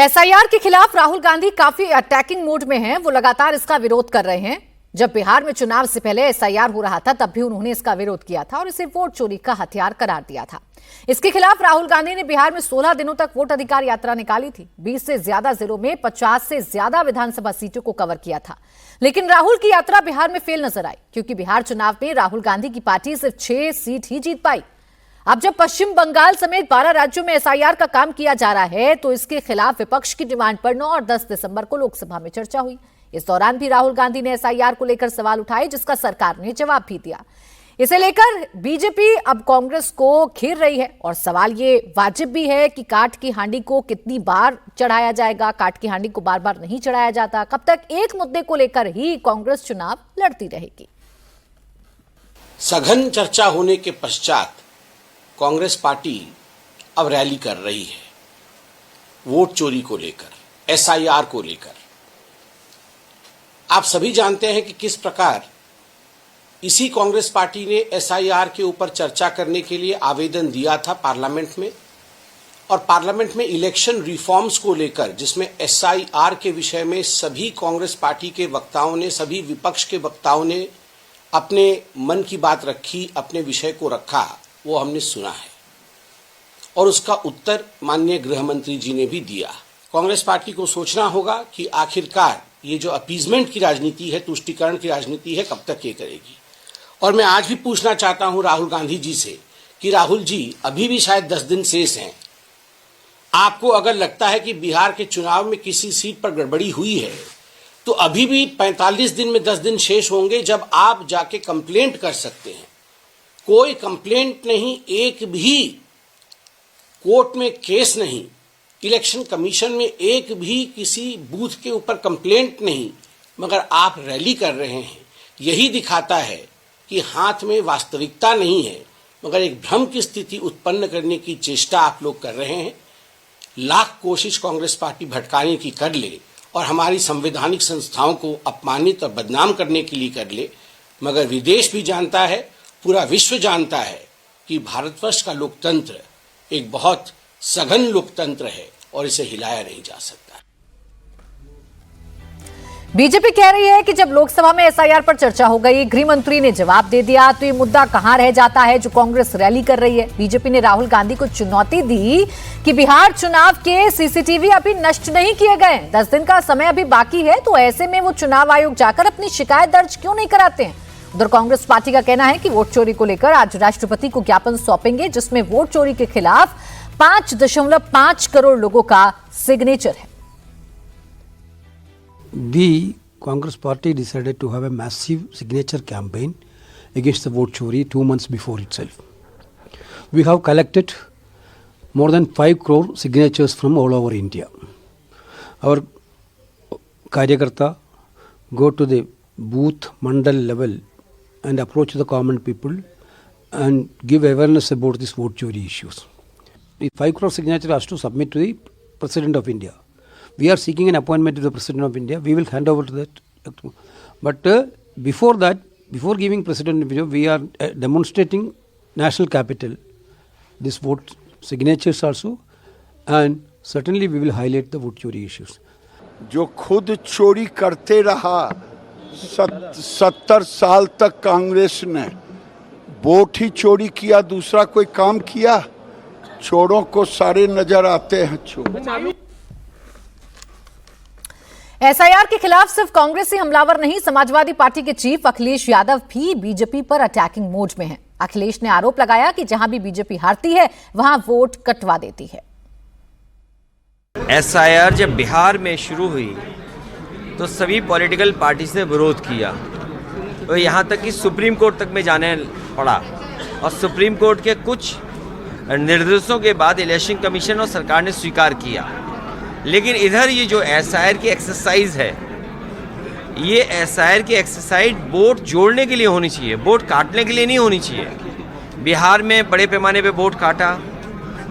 SIR के खिलाफ राहुल गांधी काफी अटैकिंग मूड में हैं। वो लगातार इसका विरोध कर रहे हैं। जब बिहार में चुनाव से पहले एसआईआर हो रहा था तब भी उन्होंने इसका विरोध किया था और इसे वोट चोरी का हथियार करार दिया था। इसके खिलाफ राहुल गांधी ने बिहार में 16 दिनों तक वोट अधिकार यात्रा निकाली थी। 20 से ज्यादा जिलों में 50 से ज्यादा विधानसभा सीटों को कवर किया था। लेकिन राहुल की यात्रा बिहार में फेल नजर आई, क्योंकि बिहार चुनाव में राहुल गांधी की पार्टी सिर्फ 6 सीट ही जीत पाई। अब जब पश्चिम बंगाल समेत 12 राज्यों में एसआईआर का काम किया जा रहा है तो इसके खिलाफ विपक्ष की डिमांड पर 9 और 10 दिसंबर को लोकसभा में चर्चा हुई। इस दौरान भी राहुल गांधी ने एसआईआर को लेकर सवाल उठाए, जिसका सरकार ने जवाब भी दिया। इसे लेकर बीजेपी अब कांग्रेस को घेर रही है और सवाल ये वाजिब भी है कि काठ की हांडी को कितनी बार चढ़ाया जाएगा। काठ की हांडी को बार बार नहीं चढ़ाया जाता। कब तक एक मुद्दे को लेकर ही कांग्रेस चुनाव लड़ती रहेगी। सघन चर्चा होने के पश्चात कांग्रेस पार्टी अब रैली कर रही है, वोट चोरी को लेकर, एसआईआर को लेकर। आप सभी जानते हैं कि किस प्रकार इसी कांग्रेस पार्टी ने एसआईआर के ऊपर चर्चा करने के लिए आवेदन दिया था पार्लियामेंट में, और पार्लियामेंट में इलेक्शन रिफॉर्म्स को लेकर, जिसमें एसआईआर के विषय में सभी कांग्रेस पार्टी के वक्ताओं ने, सभी विपक्ष के वक्ताओं ने अपने मन की बात रखी, अपने विषय को रखा, वो हमने सुना है और उसका उत्तर माननीय गृह मंत्री जी ने भी दिया। कांग्रेस पार्टी को सोचना होगा कि आखिरकार ये जो अपीजमेंट की राजनीति है, तुष्टीकरण की राजनीति है, कब तक ये करेगी। और मैं आज भी पूछना चाहता हूं राहुल गांधी जी से कि राहुल जी, अभी भी शायद 10 दिन शेष हैं। आपको अगर लगता है कि बिहार के चुनाव में किसी सीट पर गड़बड़ी हुई है तो अभी भी 45 दिन में 10 दिन शेष होंगे जब आप जाके कंप्लेंट कर सकते हैं। कोई कंप्लेंट नहीं, एक भी कोर्ट में केस नहीं, इलेक्शन कमीशन में एक भी किसी बूथ के ऊपर कंप्लेंट नहीं, मगर आप रैली कर रहे हैं। यही दिखाता है कि हाथ में वास्तविकता नहीं है, मगर एक भ्रम की स्थिति उत्पन्न करने की चेष्टा आप लोग कर रहे हैं। लाख कोशिश कांग्रेस पार्टी भटकाने की कर ले और हमारी संवैधानिक संस्थाओं को अपमानित और बदनाम करने के लिए कर ले, मगर विदेश भी जानता है, पूरा विश्व जानता है कि भारतवर्ष का लोकतंत्र एक बहुत सघन लोकतंत्र है और इसे हिलाया नहीं जा सकता। बीजेपी कह रही है कि जब लोकसभा में एसआईआर पर चर्चा हो गई, गृह मंत्री ने जवाब दे दिया, तो ये मुद्दा कहां रह जाता है जो कांग्रेस रैली कर रही है। बीजेपी ने राहुल गांधी को चुनौती दी कि बिहार चुनाव के सीसीटीवी अभी नष्ट नहीं किए गए, 10 दिन का समय अभी बाकी है, तो ऐसे में वो चुनाव आयोग जाकर अपनी शिकायत दर्ज क्यों नहीं कराते हैं। उधर कांग्रेस पार्टी का कहना है कि वोट चोरी को लेकर आज राष्ट्रपति को ज्ञापन सौंपेंगे, जिसमें वोट चोरी के खिलाफ 5.5 करोड़ लोगों का सिग्नेचर है। The Congress party decided to have a massive signature campaign against the vote chori 2 months before itself. We have collected more than 5 crore signatures from all over India. Our Karyakarta go to the booth, mandal level and approach the common people and give awareness about these vote chori issues. The 5 crore signature has to submit to the President of India. We are seeking an appointment to the President of India. We will hand over to that. But before that, before giving President of India, we are demonstrating national capital, this vote signatures also, and certainly we will highlight the vote chori issues. जो खुद चोरी करते रहा 70 साल तक कांग्रेस ने, vote ही चोरी किया, दूसरा कोई काम किया। चोरों को सारे नजर आते हैं चोर। एसआईआर के खिलाफ सिर्फ कांग्रेस ही हमलावर नहीं, समाजवादी पार्टी के चीफ अखिलेश यादव भी बीजेपी पर अटैकिंग मोड में हैं। अखिलेश ने आरोप लगाया कि जहां भी बीजेपी हारती है वहां वोट कटवा देती है। एसआईआर जब बिहार में शुरू हुई तो सभी पॉलिटिकल पार्टी ने विरोध किया, तो यहाँ तक कि सुप्रीम कोर्ट तक में जाने पड़ा, और सुप्रीम कोर्ट के कुछ निर्देशों के बाद इलेक्शन कमीशन और सरकार ने स्वीकार किया। लेकिन इधर ये जो एसआईआर की एक्सरसाइज है, ये एसआईआर की एक्सरसाइज वोट जोड़ने के लिए होनी चाहिए, वोट काटने के लिए नहीं होनी चाहिए। बिहार में बड़े पैमाने पे वोट काटा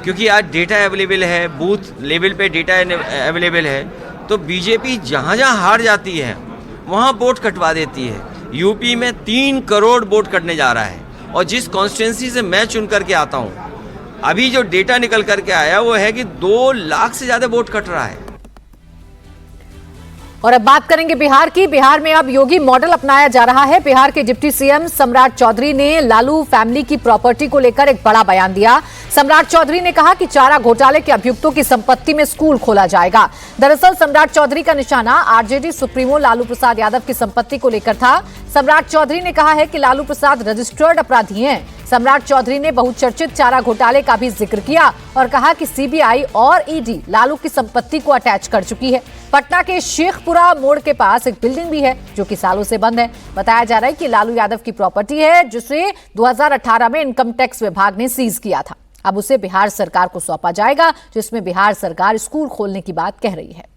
क्योंकि आज डेटा अवेलेबल है, बूथ लेवल पे डेटा अवेलेबल है, तो बीजेपी जहाँ जहाँ हार जाती है वहाँ वोट कटवा देती है। यूपी में 3 करोड़ वोट कटने जा रहा है, और जिस कॉन्स्टिट्यूंसी से मैं चुन करके आता हूँ, अभी जो डेटा निकल करके आया वो है कि 2 लाख से ज़्यादा वोट कट रहा है। और अब बात करेंगे बिहार की। बिहार में अब योगी मॉडल अपनाया जा रहा है। बिहार के डिप्टी सीएम सम्राट चौधरी ने लालू फैमिली की प्रॉपर्टी को लेकर एक बड़ा बयान दिया। सम्राट चौधरी ने कहा कि चारा घोटाले के अभियुक्तों की संपत्ति में स्कूल खोला जाएगा। दरअसल सम्राट चौधरी का निशाना आरजेडी सुप्रीमो लालू प्रसाद यादव की संपत्ति को लेकर था। सम्राट चौधरी ने कहा है कि लालू प्रसाद रजिस्टर्ड अपराधी हैं। सम्राट चौधरी ने बहुचर्चित चारा घोटाले का भी जिक्र किया और कहा कि सीबीआई और ईडी लालू की संपत्ति को अटैच कर चुकी है। पटना के शेखपुरा मोड़ के पास एक बिल्डिंग भी है जो कि सालों से बंद है। बताया जा रहा है कि लालू यादव की प्रॉपर्टी है जिसे 2018 में इनकम टैक्स विभाग ने सीज किया था। अब उसे बिहार सरकार को सौंपा जाएगा, जिसमें बिहार सरकार स्कूल खोलने की बात कह रही है।